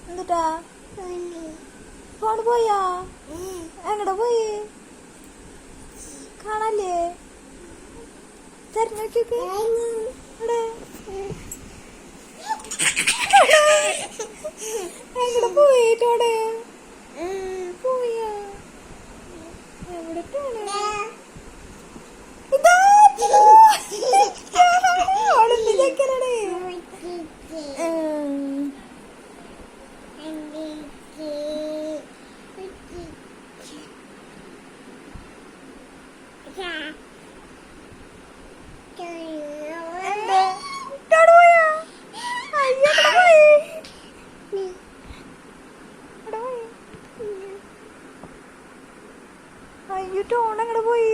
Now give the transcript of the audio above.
എന്നിട്ടാ ഫോണ് പോയാ? എങ്ങടെ പോയി? കാണല്ലേ? തെരഞ്ഞോക്കിയൊക്കെ എങ്ങടെ പോയിട്ടോടെ പോയാ? എവിടെ അയ്യോ ടോൺ അങ്ങോട്ട് പോയി.